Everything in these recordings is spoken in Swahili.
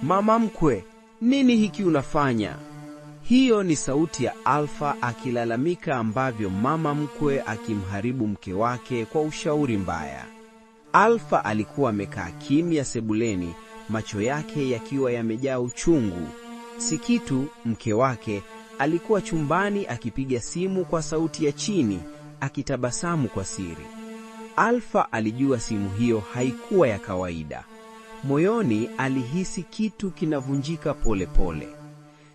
Mama mkwe, nini hiki unafanya? Hiyo ni sauti ya Alfa akilalamika ambavyo mama mkwe akimharibu mke wake kwa ushauri mbaya. Alfa alikuwa amekaa kimya sebuleni, macho yake yakiwa yamejaa uchungu. Sikitu, mke wake, alikuwa chumbani akipiga simu kwa sauti ya chini, akitabasamu kwa siri. Alfa alijua simu hiyo haikuwa ya kawaida. Moyoni alihisi kitu kinavunjika pole pole.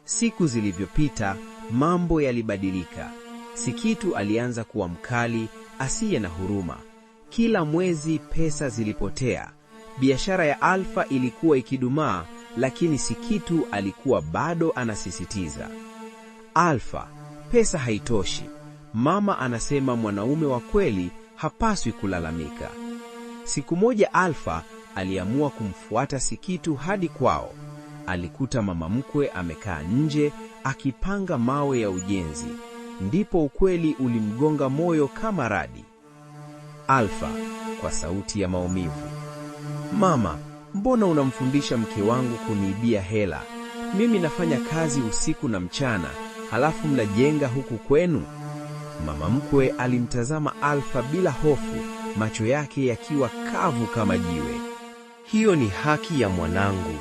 Siku zilivyopita, mambo yalibadilika. Sikitu alianza kuwa mkali, asiye na huruma. Kila mwezi pesa zilipotea. Biashara ya Alfa ilikuwa ikidumaa, lakini Sikitu alikuwa bado anasisitiza. Alfa, pesa haitoshi. Mama anasema mwanaume wa kweli hapaswi kulalamika. Siku moja Alfa aliamua kumfuata Sikitu hadi kwao. Alikuta mama mkwe amekaa nje akipanga mawe ya ujenzi. Ndipo ukweli ulimgonga moyo kama radi. Alfa, kwa sauti ya maumivu: "Mama, mbona unamfundisha mke wangu kuniibia hela? Mimi nafanya kazi usiku na mchana, halafu mnajenga huku kwenu?" Mama mkwe alimtazama Alfa bila hofu, macho yake yakiwa kavu kama jiwe. "Hiyo ni haki ya mwanangu.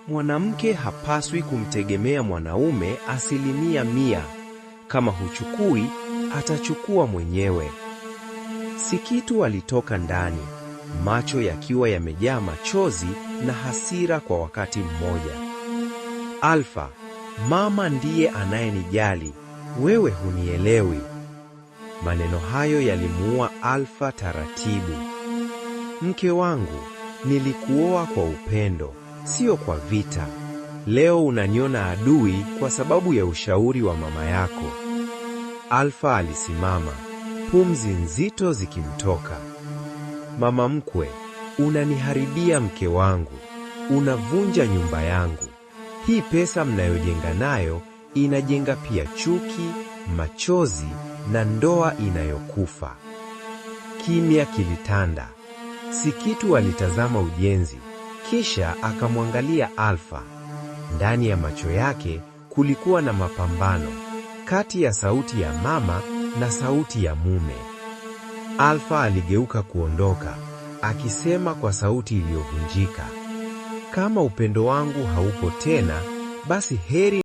Mwanamke hapaswi kumtegemea mwanaume 100%. Kama huchukui, atachukua mwenyewe." Sikitu alitoka ndani, macho yakiwa yamejaa machozi na hasira kwa wakati mmoja. "Alfa, mama ndiye anayenijali, wewe hunielewi." Maneno hayo yalimuua Alfa taratibu. "Mke wangu, nilikuoa kwa upendo, sio kwa vita. Leo unaniona adui kwa sababu ya ushauri wa mama yako." Alfa alisimama, pumzi nzito zikimtoka. "Mama mkwe, unaniharibia mke wangu, unavunja nyumba yangu. Hii pesa mnayojenga nayo inajenga pia chuki, machozi na ndoa inayokufa." Kimya kilitanda. Sikitu alitazama ujenzi, kisha akamwangalia Alfa. Ndani ya macho yake kulikuwa na mapambano, kati ya sauti ya mama na sauti ya mume. Alfa aligeuka kuondoka, akisema kwa sauti iliyovunjika, "Kama upendo wangu haupo tena, basi heri